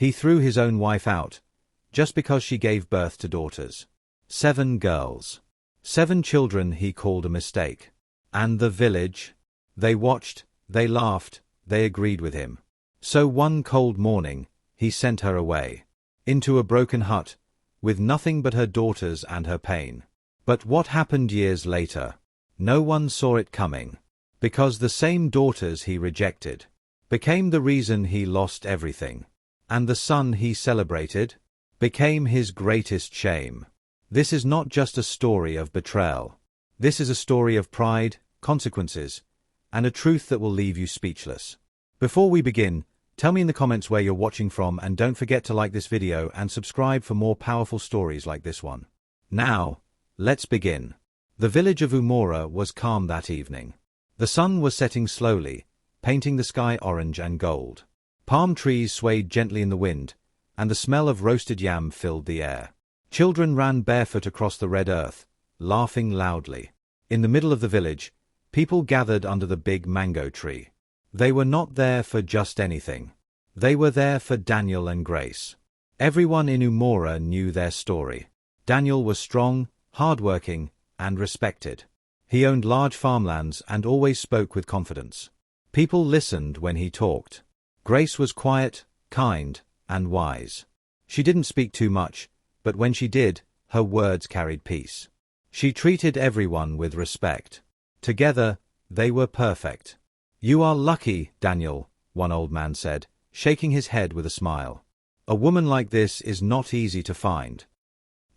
He threw his own wife out, just because she gave birth to daughters. 7 girls. 7 children he called a mistake. And the village? They watched, they laughed, they agreed with him. So one cold morning, he sent her away. Into a broken hut, with nothing but her daughters and her pain. But what happened years later? No one saw it coming. Because the same daughters he rejected became the reason he lost everything. And the son he celebrated became his greatest shame. This is not just a story of betrayal. This is a story of pride, consequences, and a truth that will leave you speechless. Before we begin, tell me in the comments where you're watching from, and don't forget to like this video and subscribe for more powerful stories like this one. Now, let's begin. The village of Umora was calm that evening. The sun was setting slowly, painting the sky orange and gold. Palm trees swayed gently in the wind, and the smell of roasted yam filled the air. Children ran barefoot across the red earth, laughing loudly. In the middle of the village, people gathered under the big mango tree. They were not there for just anything. They were there for Daniel and Grace. Everyone in Umora knew their story. Daniel was strong, hardworking, and respected. He owned large farmlands and always spoke with confidence. People listened when he talked. Grace was quiet, kind, and wise. She didn't speak too much, but when she did, her words carried peace. She treated everyone with respect. Together, they were perfect. "You are lucky, Daniel," one old man said, shaking his head with a smile. "A woman like this is not easy to find."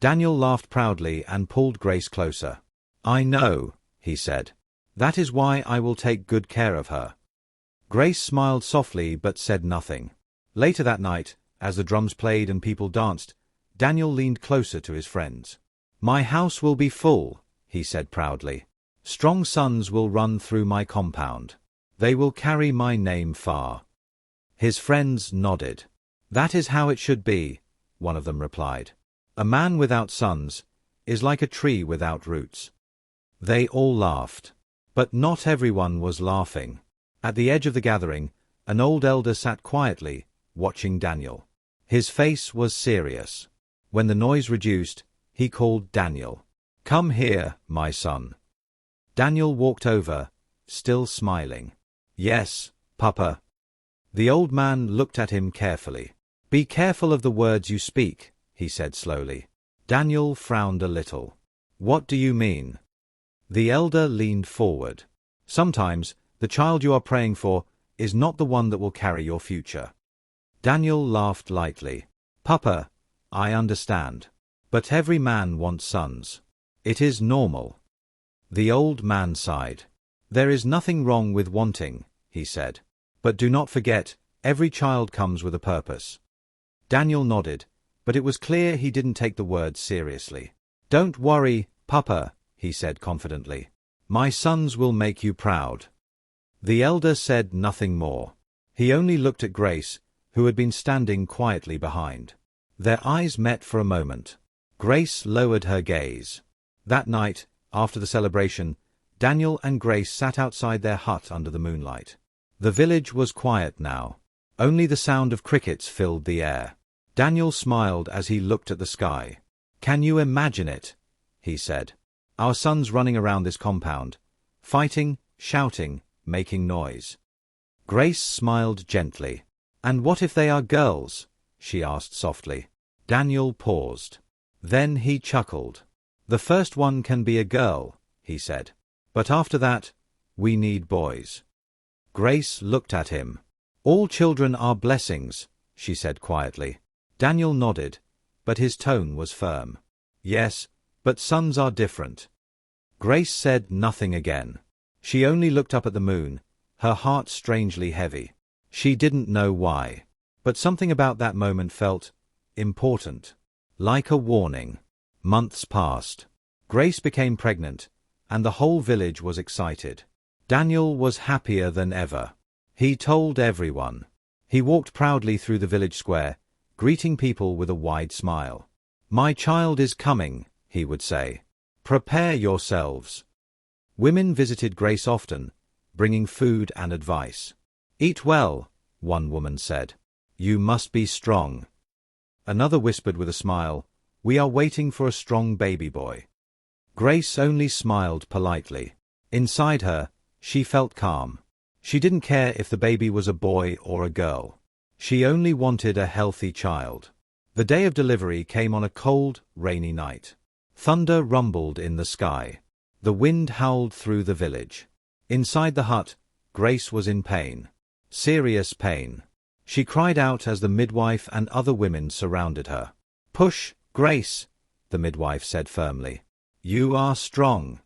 Daniel laughed proudly and pulled Grace closer. "I know," he said. "That is why I will take good care of her." Grace smiled softly but said nothing. Later that night, as the drums played and people danced, Daniel leaned closer to his friends. "My house will be full," he said proudly. "Strong sons will run through my compound. They will carry my name far." His friends nodded. "That is how it should be," one of them replied. "A man without sons is like a tree without roots." They all laughed. But not everyone was laughing. At the edge of the gathering, an old elder sat quietly, watching Daniel. His face was serious. When the noise reduced, he called Daniel. "Come here, my son." Daniel walked over, still smiling. "Yes, Papa." The old man looked at him carefully. "Be careful of the words you speak," he said slowly. Daniel frowned a little. "What do you mean?" The elder leaned forward. "Sometimes, the child you are praying for is not the one that will carry your future." Daniel laughed lightly. "Papa, I understand. But every man wants sons. It is normal." The old man sighed. "There is nothing wrong with wanting," he said. "But do not forget, every child comes with a purpose." Daniel nodded, but it was clear he didn't take the words seriously. "Don't worry, Papa," he said confidently. "My sons will make you proud." The elder said nothing more. He only looked at Grace, who had been standing quietly behind. Their eyes met for a moment. Grace lowered her gaze. That night, after the celebration, Daniel and Grace sat outside their hut under the moonlight. The village was quiet now. Only the sound of crickets filled the air. Daniel smiled as he looked at the sky. "Can you imagine it?" he said. "Our sons running around this compound, fighting, shouting, making noise." Grace smiled gently. "And what if they are girls?" she asked softly. Daniel paused. Then he chuckled. "The first one can be a girl," he said. "But after that, we need boys." Grace looked at him. "All children are blessings," she said quietly. Daniel nodded, but his tone was firm. "Yes, but sons are different." Grace said nothing again. She only looked up at the moon, her heart strangely heavy. She didn't know why. But something about that moment felt important. Like a warning. Months passed. Grace became pregnant, and the whole village was excited. Daniel was happier than ever. He told everyone. He walked proudly through the village square, greeting people with a wide smile. "My child is coming," he would say. "Prepare yourselves." Women visited Grace often, bringing food and advice. "Eat well," one woman said. You must be strong. Another whispered with a smile, We are waiting for a strong baby boy. Grace only smiled politely. Inside her, she felt calm. She didn't care if the baby was a boy or a girl. She only wanted a healthy child. The day of delivery came on a cold, rainy night. Thunder rumbled in the sky. The wind howled through the village. Inside the hut, Grace was in pain. Serious pain. She cried out as the midwife and other women surrounded her. Push, Grace, the midwife said firmly. You are strong.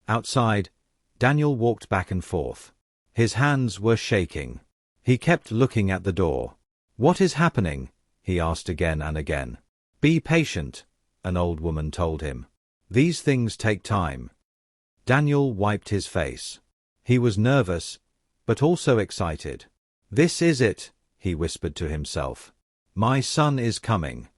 Outside, Daniel walked back and forth. His hands were shaking. He kept looking at the door. What is happening? He asked again and again. Be patient, an old woman told him. These things take time. Daniel wiped his face. He was nervous, but also excited. This is it, he whispered to himself. My son is coming.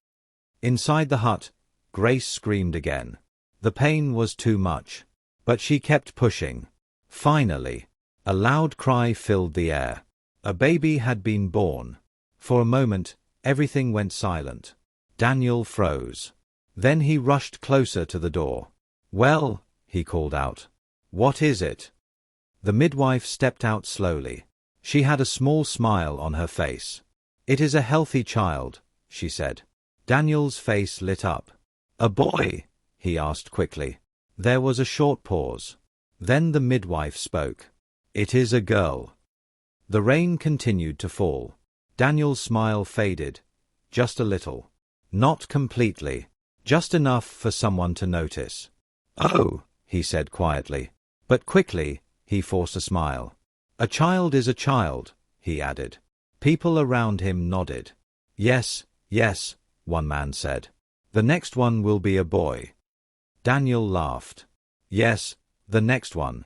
Inside the hut, Grace screamed again. The pain was too much. But she kept pushing. Finally, a loud cry filled the air. A baby had been born. For a moment, everything went silent. Daniel froze. Then he rushed closer to the door. Well, he called out. What is it? The midwife stepped out slowly. She had a small smile on her face. It is a healthy child, she said. Daniel's face lit up. A boy? He asked quickly. There was a short pause. Then the midwife spoke. It is a girl. The rain continued to fall. Daniel's smile faded. Just a little. Not completely. Just enough for someone to notice. Oh, he said quietly. But quickly, he forced a smile. A child is a child, he added. People around him nodded. Yes, yes, one man said. The next one will be a boy. Daniel laughed. Yes, the next one.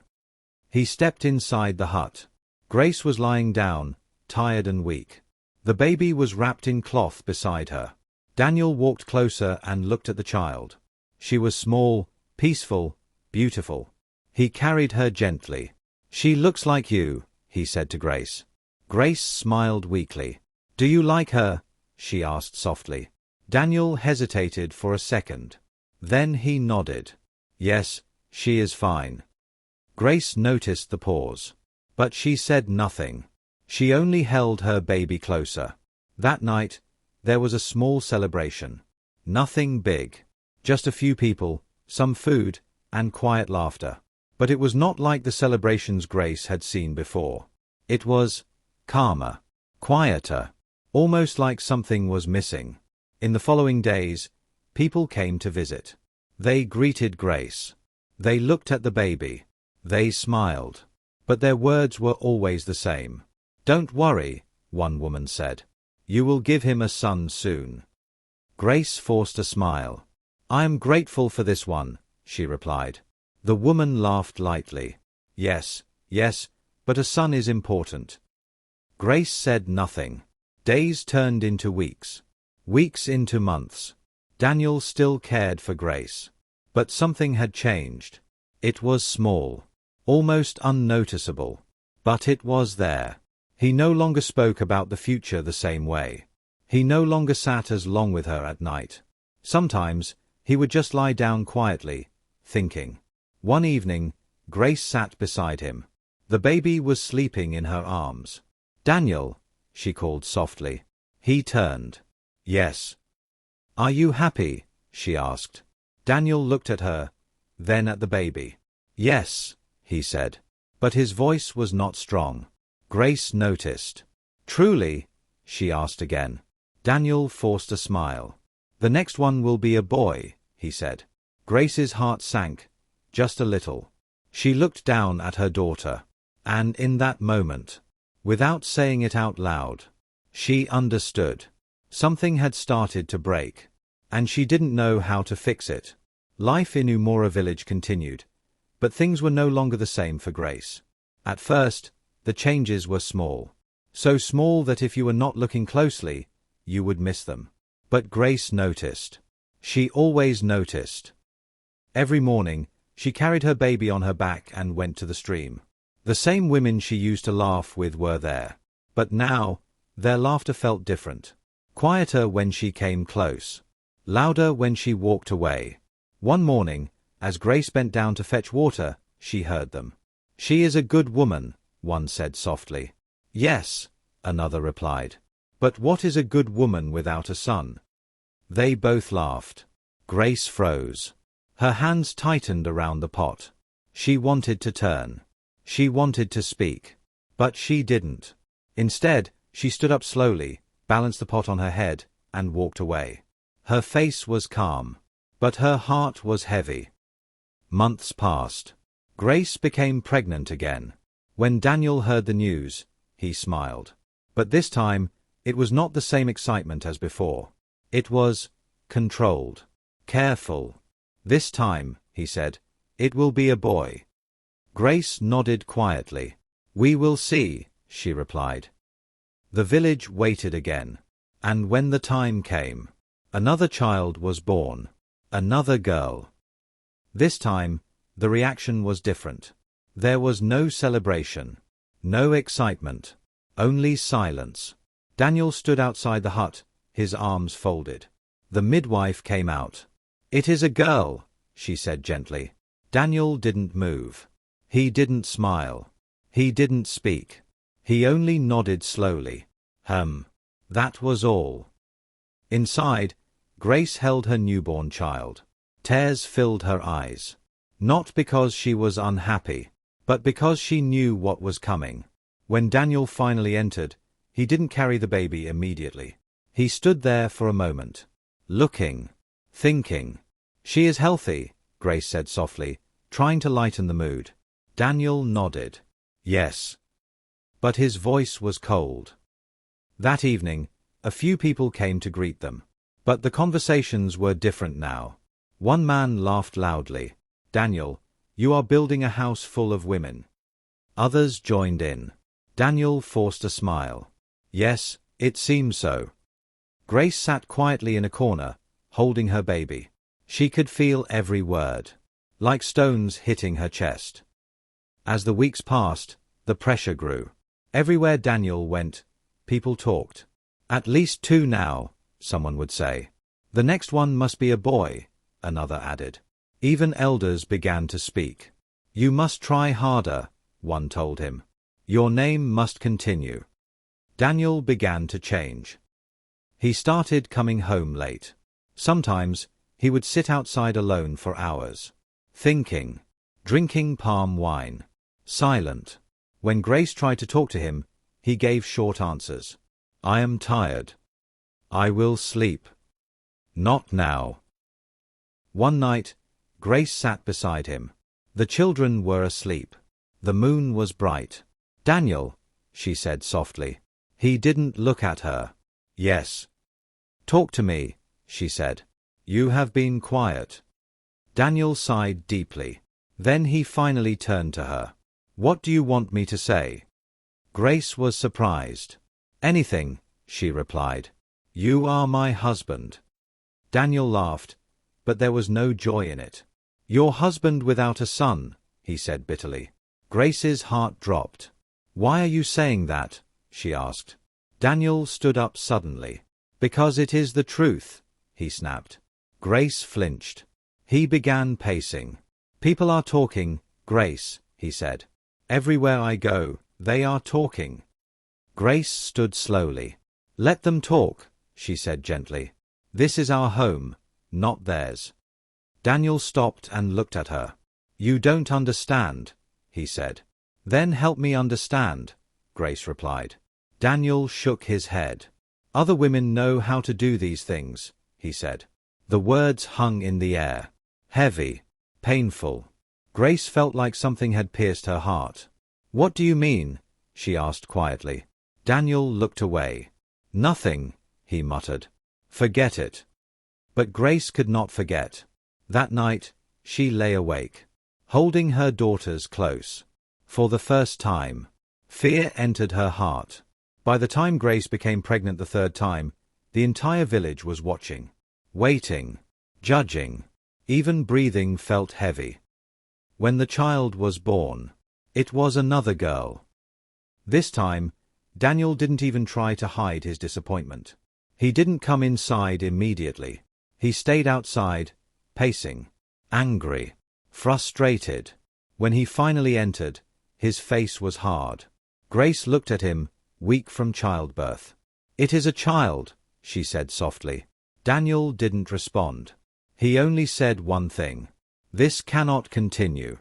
He stepped inside the hut. Grace was lying down, tired and weak. The baby was wrapped in cloth beside her. Daniel walked closer and looked at the child. She was small, peaceful, beautiful. He carried her gently. She looks like you, he said to Grace. Grace smiled weakly. Do you like her? She asked softly. Daniel hesitated for a second. Then he nodded. Yes, she is fine. Grace noticed the pause. But she said nothing. She only held her baby closer. That night, there was a small celebration. Nothing big. Just a few people, some food, and quiet laughter. But it was not like the celebrations Grace had seen before. It was calmer, quieter, almost like something was missing. In the following days, people came to visit. They greeted Grace. They looked at the baby. They smiled. But their words were always the same. Don't worry, one woman said. You will give him a son soon. Grace forced a smile. I am grateful for this one, she replied. The woman laughed lightly. Yes, yes, but a son is important. Grace said nothing. Days turned into weeks. Weeks into months. Daniel still cared for Grace. But something had changed. It was small. Almost unnoticeable. But it was there. He no longer spoke about the future the same way. He no longer sat as long with her at night. Sometimes, he would just lie down quietly, thinking. One evening, Grace sat beside him. The baby was sleeping in her arms. Daniel, she called softly. He turned. Yes. Are you happy? She asked. Daniel looked at her, then at the baby. Yes, he said. But his voice was not strong. Grace noticed. Truly? She asked again. Daniel forced a smile. The next one will be a boy, he said. Grace's heart sank, just a little. She looked down at her daughter. And in that moment, without saying it out loud, she understood. Something had started to break. And she didn't know how to fix it. Life in Umora village continued. But things were no longer the same for Grace. At first, the changes were small. So small that if you were not looking closely, you would miss them. But Grace noticed. She always noticed. Every morning, she carried her baby on her back and went to the stream. The same women she used to laugh with were there. But now, Their laughter felt different. Quieter when she came close. Louder when she walked away. One morning, as Grace bent down to fetch water, she heard them. "She is a good woman," one said softly. "Yes," another replied. "But what is a good woman without a son?" They both laughed. Grace froze. Her hands tightened around the pot. She wanted to turn. She wanted to speak. But she didn't. Instead, she stood up slowly, balanced the pot on her head, and walked away. Her face was calm. But her heart was heavy. Months passed. Grace became pregnant again. When Daniel heard the news, he smiled. But this time, it was not the same excitement as before. It was controlled. Careful. "This time," he said, "it will be a boy." Grace nodded quietly. "We will see," she replied. The village waited again. And when the time came, another child was born. Another girl. This time, the reaction was different. There was no celebration. No excitement. Only silence. Daniel stood outside the hut, his arms folded. The midwife came out. "It is a girl," she said gently. Daniel didn't move. He didn't smile. He didn't speak. He only nodded slowly. That was all. Inside, Grace held her newborn child. Tears filled her eyes. Not because she was unhappy, but because she knew what was coming. When Daniel finally entered, he didn't carry the baby immediately. He stood there for a moment. Looking. Thinking. "She is healthy," Grace said softly, trying to lighten the mood. Daniel nodded. "Yes." But his voice was cold. That evening, a few people came to greet them. But the conversations were different now. One man laughed loudly. "Daniel, you are building a house full of women." Others joined in. Daniel forced a smile. "Yes, it seems so." Grace sat quietly in a corner, holding her baby. She could feel every word, like stones hitting her chest. As the weeks passed, the pressure grew. Everywhere Daniel went, people talked. "At least 2 now," someone would say. "The next one must be a boy," another added. Even elders began to speak. "You must try harder," one told him. "Your name must continue." Daniel began to change. He started coming home late. Sometimes, he would sit outside alone for hours. Thinking. Drinking palm wine. Silent. When Grace tried to talk to him, he gave short answers. "I am tired. I will sleep." "Not now." One night, Grace sat beside him. The children were asleep. The moon was bright. "Daniel," she said softly. He didn't look at her. "Yes." "Talk to me," she said. "You have been quiet." Daniel sighed deeply. Then he finally turned to her. "What do you want me to say?" Grace was surprised. "Anything," she replied. "You are my husband." Daniel laughed, but there was no joy in it. "Your husband without a son," he said bitterly. Grace's heart dropped. "Why are you saying that?" she asked. Daniel stood up suddenly. "Because it is the truth," he snapped. Grace flinched. He began pacing. "People are talking, Grace," he said. "Everywhere I go, they are talking." Grace stood slowly. "Let them talk," she said gently. "This is our home, not theirs." Daniel stopped and looked at her. "You don't understand," he said. "Then help me understand," Grace replied. Daniel shook his head. "Other women know how to do these things," he said. The words hung in the air. Heavy. Painful. Grace felt like something had pierced her heart. "What do you mean?" she asked quietly. Daniel looked away. "Nothing," he muttered. "Forget it." But Grace could not forget. That night, she lay awake, holding her daughters close. For the first time, fear entered her heart. By the time Grace became pregnant the 3rd time, the entire village was watching, waiting, judging. Even breathing felt heavy. When the child was born, it was another girl. This time, Daniel didn't even try to hide his disappointment. He didn't come inside immediately. He stayed outside, pacing, angry, frustrated. When he finally entered, his face was hard. Grace looked at him, weak from childbirth. "It is a child," she said softly. Daniel didn't respond. He only said one thing. "This cannot continue."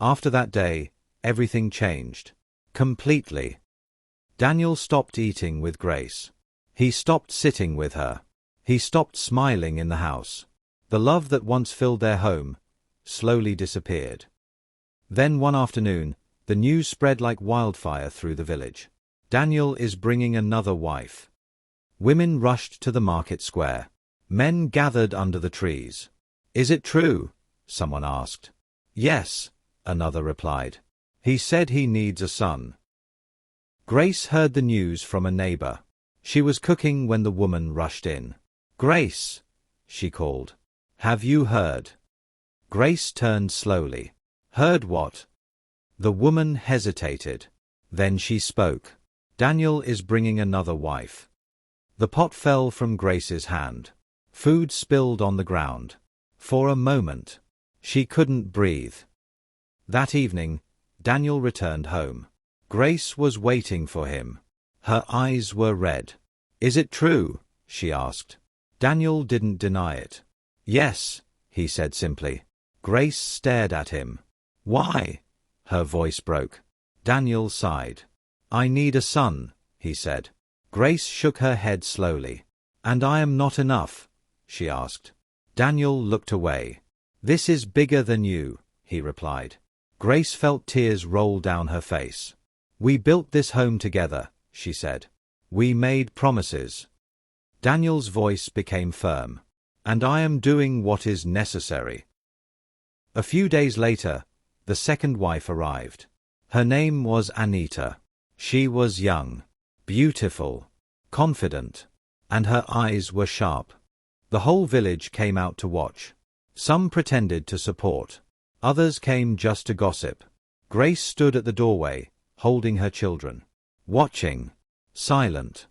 After that day, everything changed. Completely. Daniel stopped eating with Grace. He stopped sitting with her. He stopped smiling in the house. The love that once filled their home slowly disappeared. Then one afternoon, the news spread like wildfire through the village. Daniel is bringing another wife. Women rushed to the market square. Men gathered under the trees. "Is it true?" someone asked. "Yes," another replied. "He said he needs a son." Grace heard the news from a neighbor. She was cooking when the woman rushed in. "Grace," she called. "Have you heard?" Grace turned slowly. "Heard what?" The woman hesitated. Then she spoke. "Daniel is bringing another wife." The pot fell from Grace's hand. Food spilled on the ground. For a moment, she couldn't breathe. That evening, Daniel returned home. Grace was waiting for him. Her eyes were red. "Is it true?" she asked. Daniel didn't deny it. "Yes," he said simply. Grace stared at him. "Why?" Her voice broke. Daniel sighed. "I need a son," he said. Grace shook her head slowly. "And I am not enough?" she asked. Daniel looked away. "This is bigger than you," he replied. Grace felt tears roll down her face. "We built this home together," she said. "We made promises." Daniel's voice became firm. "And I am doing what is necessary." A few days later, the second wife arrived. Her name was Anita. She was young, beautiful, confident, and her eyes were sharp. The whole village came out to watch. Some pretended to support. Others came just to gossip. Grace stood at the doorway, holding her children. Watching. Silent.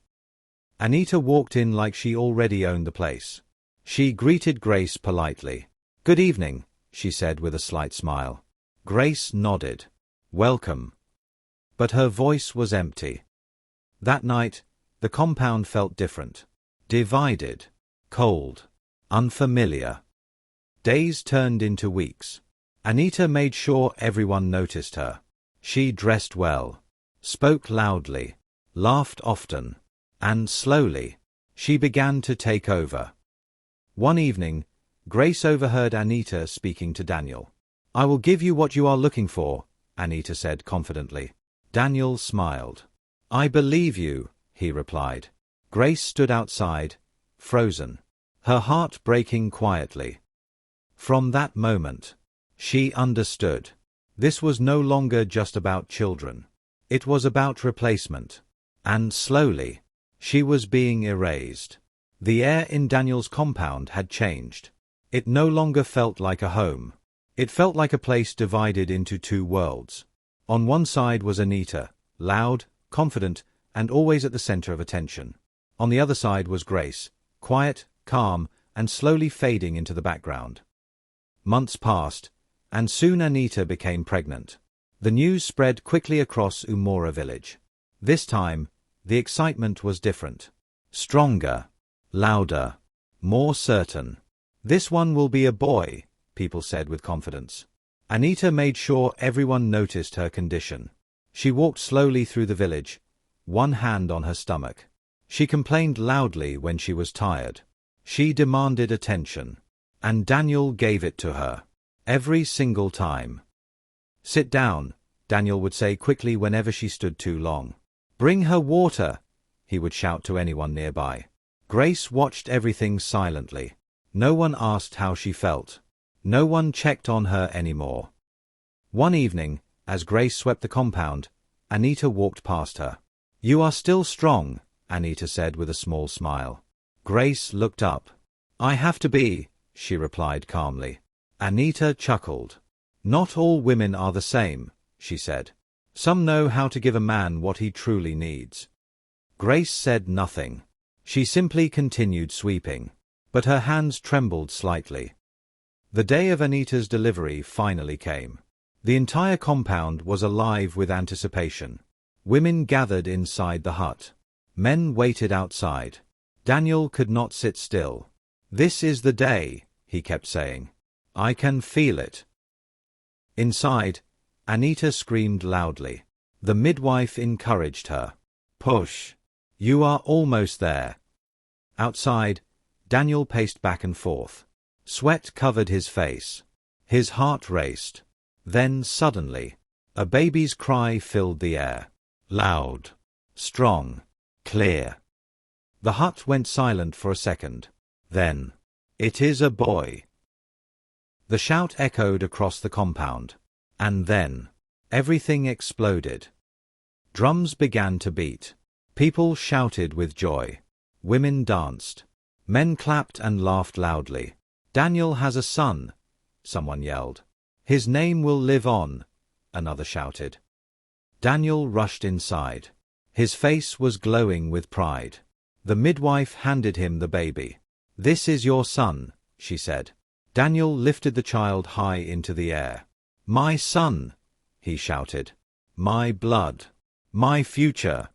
Anita walked in like she already owned the place. She greeted Grace politely. "Good evening," she said with a slight smile. Grace nodded. "Welcome." But her voice was empty. That night, the compound felt different. Divided. Cold. Unfamiliar. Days turned into weeks. Anita made sure everyone noticed her. She dressed well, spoke loudly, laughed often, and slowly, she began to take over. One evening, Grace overheard Anita speaking to Daniel. "I will give you what you are looking for," Anita said confidently. Daniel smiled. "I believe you," he replied. Grace stood outside, frozen, her heart breaking quietly. From that moment, she understood. This was no longer just about children. It was about replacement. And slowly, she was being erased. The air in Daniel's compound had changed. It no longer felt like a home. It felt like a place divided into two worlds. On one side was Anita, loud, confident, and always at the center of attention. On the other side was Grace, quiet, calm, and slowly fading into the background. Months passed, and soon Anita became pregnant. The news spread quickly across Umora village. This time, the excitement was different. Stronger, louder, more certain. "This one will be a boy," people said with confidence. Anita made sure everyone noticed her condition. She walked slowly through the village, one hand on her stomach. She complained loudly when she was tired. She demanded attention. And Daniel gave it to her. Every single time. "Sit down," Daniel would say quickly whenever she stood too long. "Bring her water," he would shout to anyone nearby. Grace watched everything silently. No one asked how she felt. No one checked on her anymore. One evening, as Grace swept the compound, Anita walked past her. "You are still strong," Anita said with a small smile. Grace looked up. "I have to be," she replied calmly. Anita chuckled. "Not all women are the same," she said. Some know how to give a man what he truly needs. Grace said nothing. She simply continued sweeping. But her hands trembled slightly. The day of Anita's delivery finally came. The entire compound was alive with anticipation. Women gathered inside the hut. Men waited outside. Daniel could not sit still. "This is the day," he kept saying. "I can feel it." Inside, Anita screamed loudly. The midwife encouraged her. "Push. You are almost there." Outside, Daniel paced back and forth. Sweat covered his face. His heart raced. Then, suddenly, a baby's cry filled the air. Loud, strong, clear. The hut went silent for a second. Then, "It is a boy." The shout echoed across the compound. And then, everything exploded. Drums began to beat. People shouted with joy. Women danced. Men clapped and laughed loudly. "Daniel has a son," someone yelled. "His name will live on," another shouted. Daniel rushed inside. His face was glowing with pride. The midwife handed him the baby. "This is your son," she said. Daniel lifted the child high into the air. "My son," he shouted. "My blood. My future."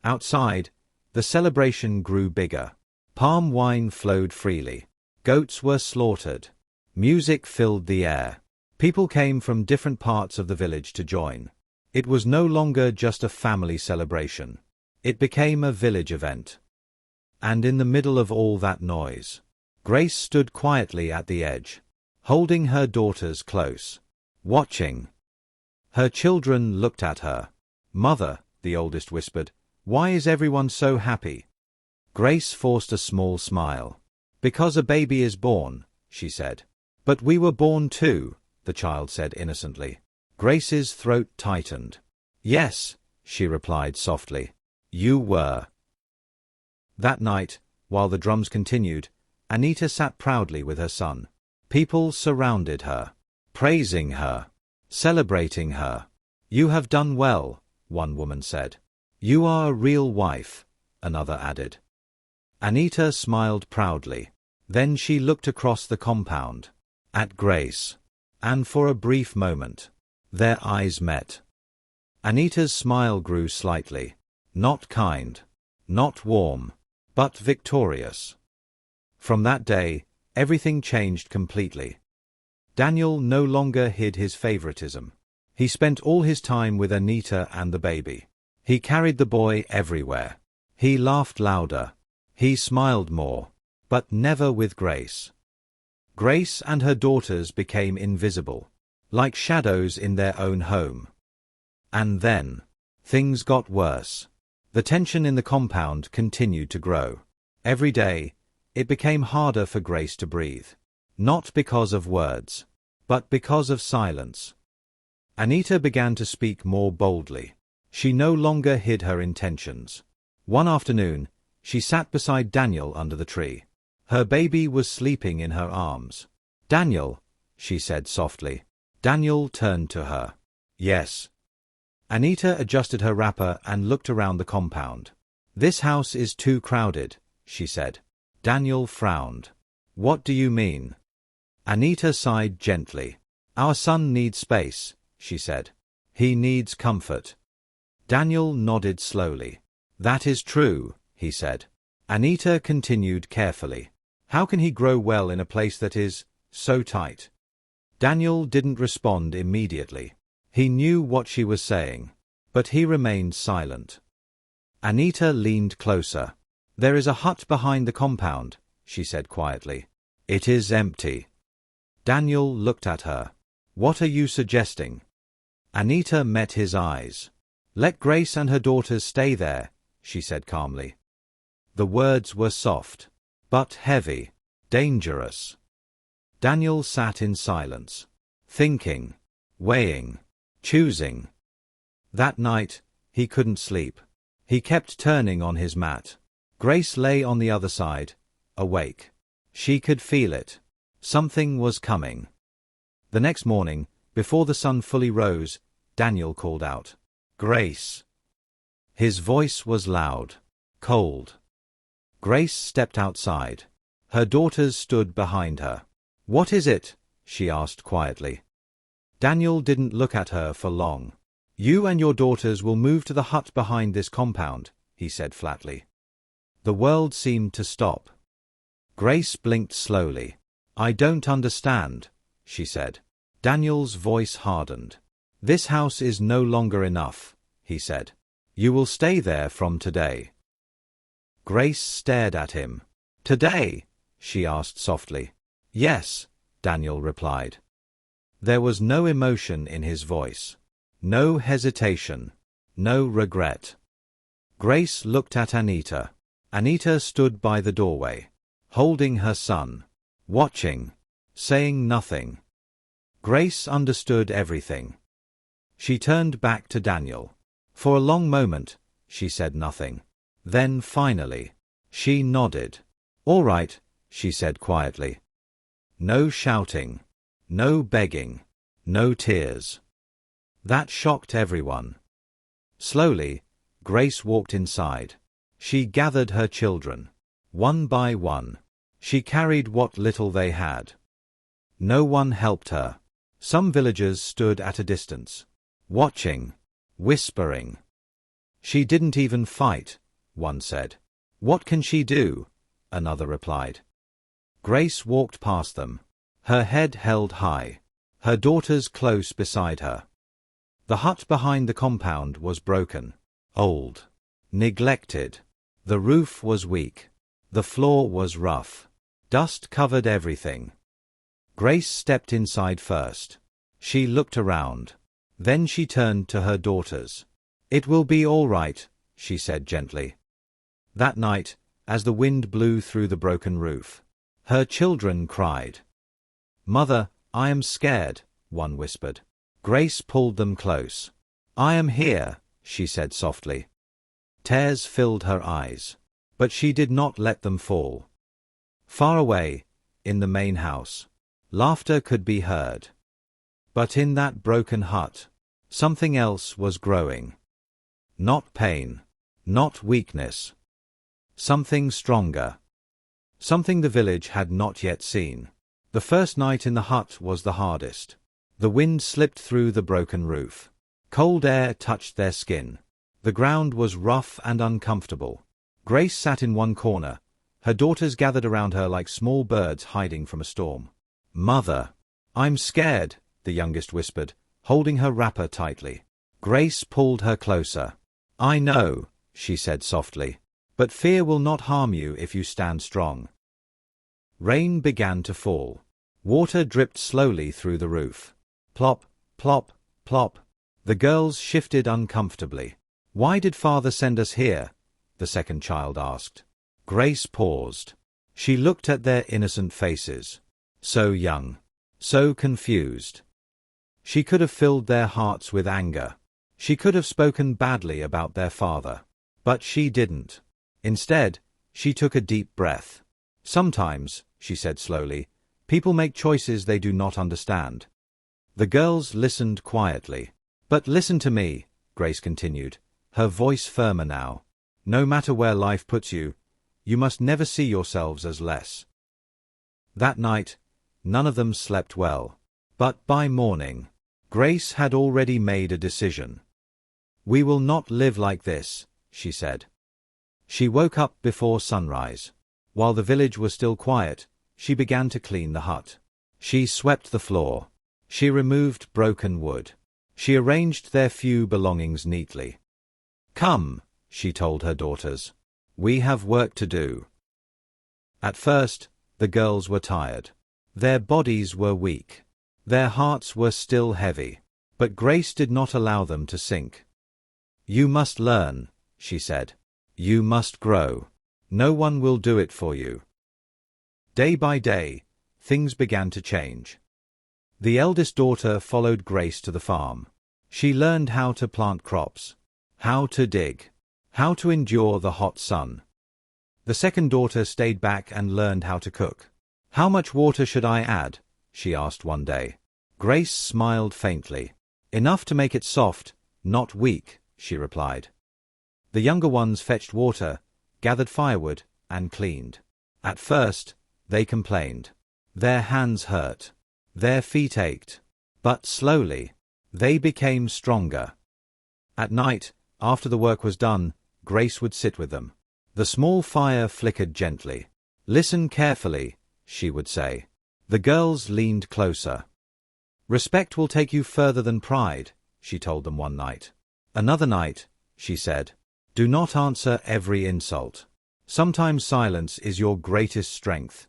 Outside, the celebration grew bigger. Palm wine flowed freely. Goats were slaughtered. Music filled the air. People came from different parts of the village to join. It was no longer just a family celebration. It became a village event. And in the middle of all that noise, Grace stood quietly at the edge, holding her daughters close, watching. Her children looked at her. "Mother," the oldest whispered, "why is everyone so happy?" Grace forced a small smile. "Because a baby is born," she said. "But we were born too," the child said innocently. Grace's throat tightened. "Yes," she replied softly. "You were." That night, while the drums continued, Anita sat proudly with her son. People surrounded her, praising her, celebrating her. "You have done well," one woman said. "You are a real wife," another added. Anita smiled proudly. Then she looked across the compound, at Grace. And for a brief moment, their eyes met. Anita's smile grew slightly. Not kind, not warm, but victorious. From that day, everything changed completely. Daniel no longer hid his favoritism. He spent all his time with Anita and the baby. He carried the boy everywhere. He laughed louder. He smiled more, but never with Grace. Grace and her daughters became invisible, like shadows in their own home. And then, things got worse. The tension in the compound continued to grow. Every day, it became harder for Grace to breathe. Not because of words, but because of silence. Anita began to speak more boldly. She no longer hid her intentions. One afternoon, she sat beside Daniel under the tree. Her baby was sleeping in her arms. "Daniel," she said softly. Daniel turned to her. "Yes." Anita adjusted her wrapper and looked around the compound. "This house is too crowded," she said. Daniel frowned. "What do you mean?" Anita sighed gently. "Our son needs space," she said. "He needs comfort." Daniel nodded slowly. "That is true," he said. Anita continued carefully. "How can he grow well in a place that is so tight?" Daniel didn't respond immediately. He knew what she was saying, but he remained silent. Anita leaned closer. "There is a hut behind the compound," she said quietly. "It is empty." Daniel looked at her. "What are you suggesting?" Anita met his eyes. "Let Grace and her daughters stay there," she said calmly. The words were soft, but heavy, dangerous. Daniel sat in silence, thinking, weighing, choosing. That night, he couldn't sleep. He kept turning on his mat. Grace lay on the other side, awake. She could feel it. Something was coming. The next morning, before the sun fully rose, Daniel called out. Grace. His voice was loud, cold. Grace stepped outside. Her daughters stood behind her. What is it? She asked quietly. Daniel didn't look at her for long. You and your daughters will move to the hut behind this compound, he said flatly. The world seemed to stop. Grace blinked slowly. I don't understand, she said. Daniel's voice hardened. This house is no longer enough, he said. You will stay there from today. Grace stared at him. Today? She asked softly. Yes, Daniel replied. There was no emotion in his voice. No hesitation. No regret. Grace looked at Anita. Anita stood by the doorway, holding her son, watching, saying nothing. Grace understood everything. She turned back to Daniel. For a long moment, she said nothing. Then finally, she nodded. All right, she said quietly. No shouting. No begging. No tears. That shocked everyone. Slowly, Grace walked inside. She gathered her children. One by one. She carried what little they had. No one helped her. Some villagers stood at a distance, watching, whispering. She didn't even fight, one said. What can she do? Another replied. Grace walked past them, her head held high, her daughters close beside her. The hut behind the compound was broken, old, neglected. The roof was weak. The floor was rough. Dust covered everything. Grace stepped inside first. She looked around. Then she turned to her daughters. It will be all right, she said gently. That night, as the wind blew through the broken roof, her children cried. Mother, I am scared, one whispered. Grace pulled them close. I am here, she said softly. Tears filled her eyes, but she did not let them fall. Far away, in the main house, laughter could be heard. But in that broken hut, something else was growing. Not pain, not weakness. Something stronger. Something the village had not yet seen. The first night in the hut was the hardest. The wind slipped through the broken roof. Cold air touched their skin. The ground was rough and uncomfortable. Grace sat in one corner. Her daughters gathered around her like small birds hiding from a storm. Mother, I'm scared, the youngest whispered, holding her wrapper tightly. Grace pulled her closer. I know, she said softly, but fear will not harm you if you stand strong. Rain began to fall. Water dripped slowly through the roof. Plop, plop, plop. The girls shifted uncomfortably. Why did father send us here? The second child asked. Grace paused. She looked at their innocent faces. So young. So confused. She could have filled their hearts with anger. She could have spoken badly about their father. But she didn't. Instead, she took a deep breath. Sometimes, she said slowly, people make choices they do not understand. The girls listened quietly. But listen to me, Grace continued, her voice firmer now. No matter where life puts you, you must never see yourselves as less. That night, none of them slept well. But by morning, Grace had already made a decision. We will not live like this, she said. She woke up before sunrise. While the village was still quiet, she began to clean the hut. She swept the floor. She removed broken wood. She arranged their few belongings neatly. Come, she told her daughters. We have work to do. At first, the girls were tired. Their bodies were weak. Their hearts were still heavy. But Grace did not allow them to sink. You must learn, she said. You must grow. No one will do it for you. Day by day, things began to change. The eldest daughter followed Grace to the farm. She learned how to plant crops, how to dig, how to endure the hot sun. The second daughter stayed back and learned how to cook. How much water should I add? She asked one day. Grace smiled faintly. Enough to make it soft, not weak, she replied. The younger ones fetched water, gathered firewood, and cleaned. At first, they complained. Their hands hurt. Their feet ached. But slowly, they became stronger. At night, after the work was done, Grace would sit with them. The small fire flickered gently. Listen carefully, she would say. The girls leaned closer. Respect will take you further than pride, she told them one night. Another night, she said, do not answer every insult. Sometimes silence is your greatest strength.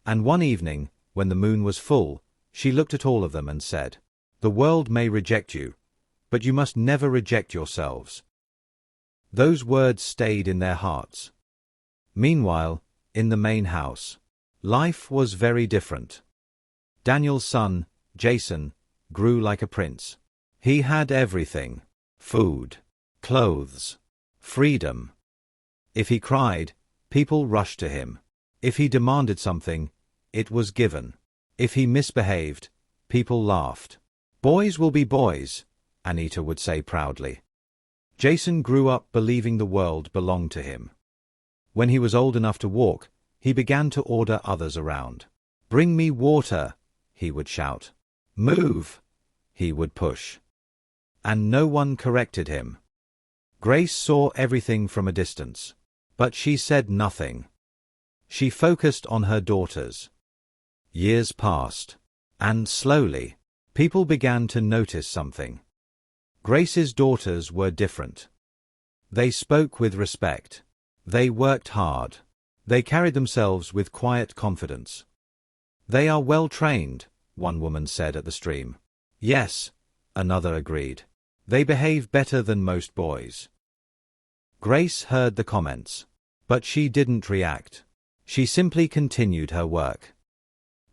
And one evening, when the moon was full, she looked at all of them and said, the world may reject you, but you must never reject yourselves. Those words stayed in their hearts. Meanwhile, in the main house, life was very different. Daniel's son, Jason, grew like a prince. He had everything: food, clothes, freedom. If he cried, people rushed to him. If he demanded something, it was given. If he misbehaved, people laughed. Boys will be boys, Anita would say proudly. Jason grew up believing the world belonged to him. When he was old enough to walk, he began to order others around. Bring me water, he would shout. Move, he would push. And no one corrected him. Grace saw everything from a distance. But she said nothing. She focused on her daughters. Years passed. And slowly, people began to notice something. Grace's daughters were different. They spoke with respect. They worked hard. They carried themselves with quiet confidence. They are well trained, one woman said at the stream. Yes, another agreed. They behave better than most boys. Grace heard the comments. But she didn't react. She simply continued her work.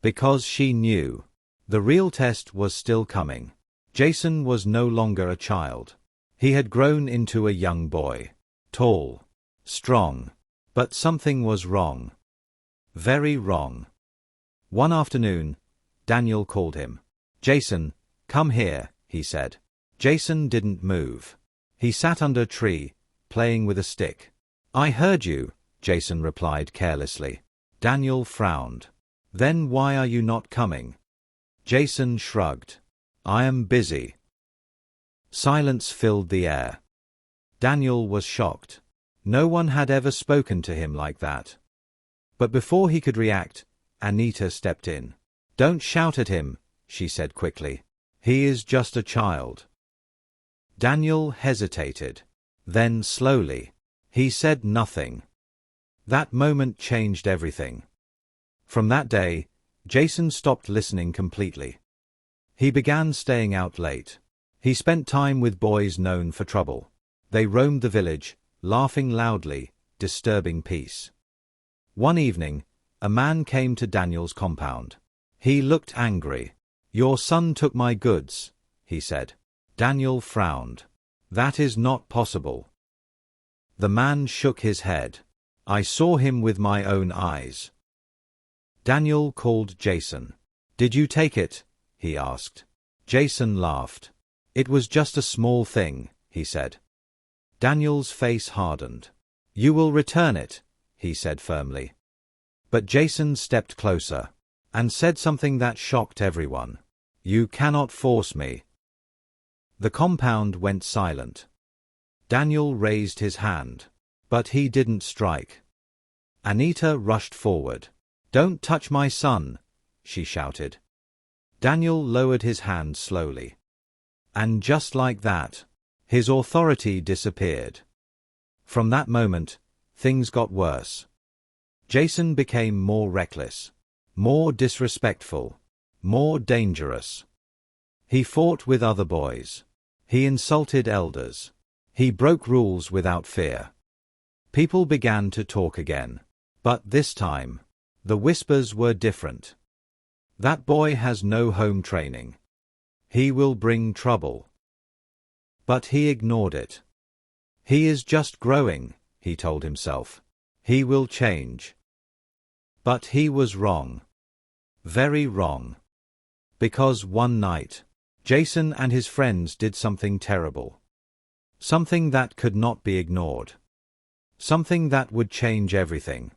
Because she knew. The real test was still coming. Jason was no longer a child. He had grown into a young boy. Tall. Strong. But something was wrong. Very wrong. One afternoon, Daniel called him. Jason, come here, he said. Jason didn't move. He sat under a tree, playing with a stick. I heard you, Jason replied carelessly. Daniel frowned. Then why are you not coming? Jason shrugged. I am busy. Silence filled the air. Daniel was shocked. No one had ever spoken to him like that. But before he could react, Anita stepped in. Don't shout at him, she said quickly. He is just a child. Daniel hesitated. Then slowly, he said nothing. That moment changed everything. From that day, Jason stopped listening completely. He began staying out late. He spent time with boys known for trouble. They roamed the village, laughing loudly, disturbing peace. One evening, a man came to Daniel's compound. He looked angry. Your son took my goods, he said. Daniel frowned. That is not possible. The man shook his head. I saw him with my own eyes. Daniel called Jason. Did you take it? He asked. Jason laughed. It was just a small thing, he said. Daniel's face hardened. You will return it, he said firmly. But Jason stepped closer and said something that shocked everyone. You cannot force me. The compound went silent. Daniel raised his hand. But he didn't strike. Anita rushed forward. Don't touch my son, she shouted. Daniel lowered his hand slowly. And just like that, his authority disappeared. From that moment, things got worse. Jason became more reckless, more disrespectful, more dangerous. He fought with other boys. He insulted elders. He broke rules without fear. People began to talk again. But this time, the whispers were different. That boy has no home training. He will bring trouble. But he ignored it. He is just growing, he told himself. He will change. But he was wrong. Very wrong. Because one night, Jason and his friends did something terrible. Something that could not be ignored. Something that would change everything.